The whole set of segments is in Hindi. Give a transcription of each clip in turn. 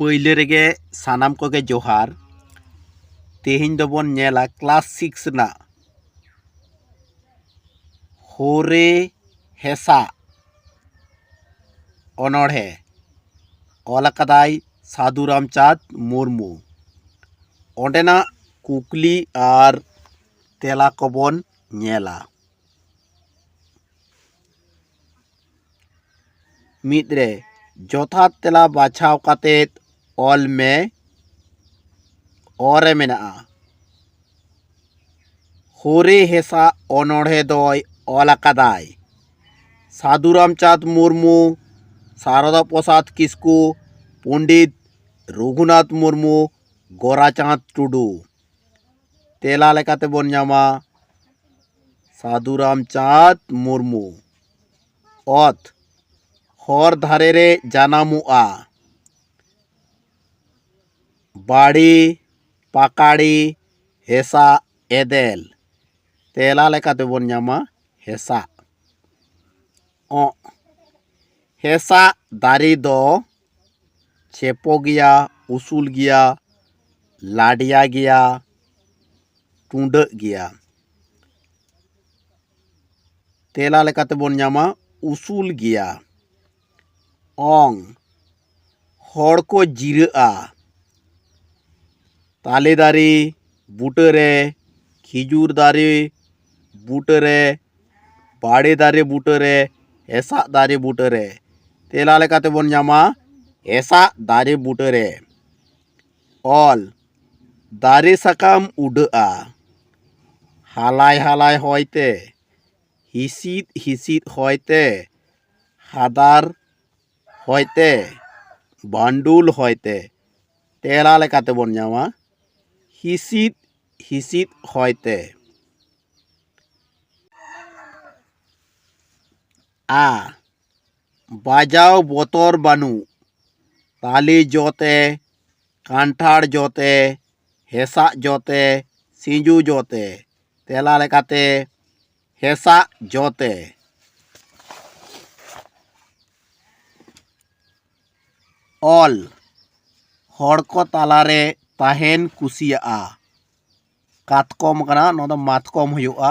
पहले रेगे सानाम कोगे जोहार तेहिं दोबन नेला क्लास 6 ना होरे हेसा अनोढ़े ओलकदाई साधु रामचाँद मुर्मू ओंडेना कुकली और तेला कोबन नेला मिद्रे जोथात तेला बाछाव कातेत ऑल में औरे मेना होरे हेसा अनोढ़े दोय ओलकदाई साधु रामचाँद मुर्मू शारदा प्रसाद किस्कू पंडित रघुनाथ मुर्मू गोराचाँद टुडू तेला लेकाते बन नामा साधु रामचाँद मुर्मू ओत हर धारे रे जानामुआ बाड़ी पाकाड़ी हेसा एदेल तेला लेकाते बन नामा हेसा ओ हेसा दारी दो चेपो गया उसूल गया लाडिया गया टूंड गया तेला लेकाते बन नामा उसूल गया ओंग हड़ को जिरआ ताले दारी बूटरे खिजूर दारी बूटरे बाड़े दारे बूटरे हेसा दारे बूटरे तेला लेकाते बन नामा हेसा दारे बूटरे ऑल दारे साकाम उडआ हालाय हालाय होयते हिसिद हिसिद होयते हादार होयते बांडुल होयते तेला लेकाते बन नामा हिसिद हिसिद होयते आ बाजाव बोतर बानू ताली जोते कांठाड़ जोते हेसा जोते सिंजू जोते तेला लेकाते हेसा जोते ऑल हड़ को तालारे ताहेन कुसिया कातकम कना नोदो मातकम हुआ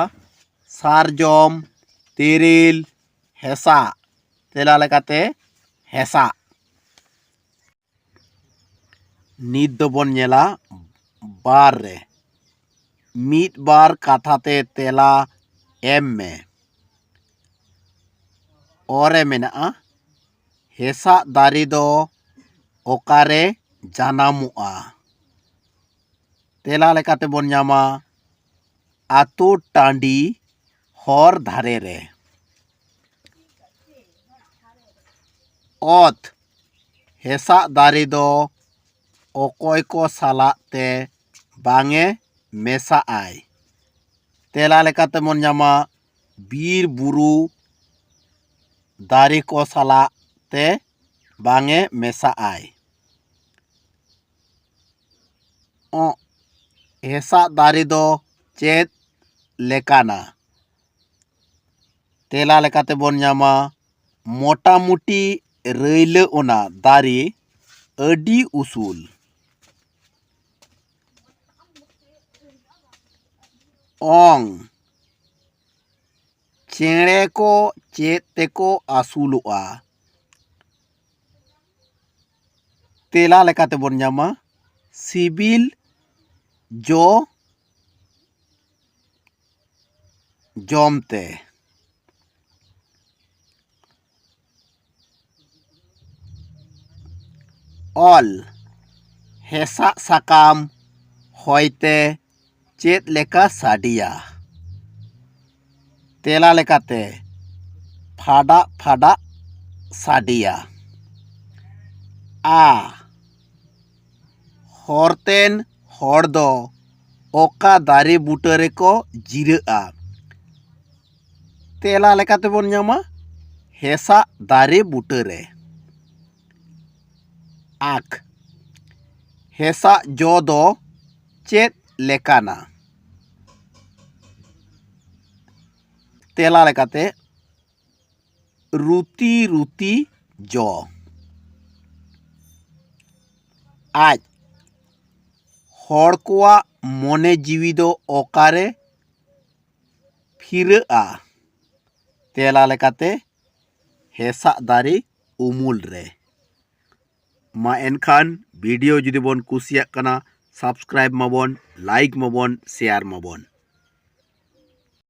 सारजम तेरेल हेसा तेला लेकाते हेसा नित दोबन नेला बार रे मीत बार काथाते तेला एम में औरे मेना हेसा दारी दो ओकारे जानामुआ तेला लेकाते बन नामा आतो टांडी हर धारे रे ओत हेसा दारी दो ओकोय को सालाते बांगे मेसा आय तेला लेकाते बन नामा बीर बुरु दारी को सालाते बांगे मेसा आय ओ हेसा दारी दो चेत लेकाना तेला लेकाते बन नामा मोटा मुटी रैले ओना दारी अडी उसूल ओंग चेड़े को चेत तेको आसूलुआ तेला लेकाते बन नामा सिबिल जो जमते ऑल हेसा साकाम होयते चेत लेका साडिया तेला लेकाते फाडा फाडा साडिया आ हरतेन हर दो ओका दारे बूटरे को जिरआ तेला लेकाते बन नामा हेसा दारे बूटरे आख हेसा जो दो चेत लेकाना तेला लेकाते रुती रुती जो ᱟᱡ ᱦᱚᱲ ᱠᱚᱣᱟᱜ ᱢᱚᱱᱮ ᱡᱤᱣᱤ ᱫᱚ ᱚᱠᱟᱨᱮ ᱯᱷᱤᱨᱟᱹᱜᱼᱟ? ᱛᱮᱞᱟ ᱞᱮᱠᱟᱛᱮ ᱦᱮᱸᱥᱟᱜ ᱫᱟᱨᱮ ᱩᱢᱩᱞ ᱨᱮ। ᱢᱟ ᱮᱱᱠᱷᱟᱱ ᱵᱷᱤᱰᱤᱭᱳ ᱡᱩᱫᱤ ᱵᱚᱱ ᱠᱩᱥᱤᱭᱟᱜ ᱠᱟᱱᱟ, ᱥᱟᱵᱥᱠᱨᱟइब ᱢᱟᱵᱚᱱ, ᱞᱟइक ᱢᱟᱵᱚᱱ, শেয়ার মাবন।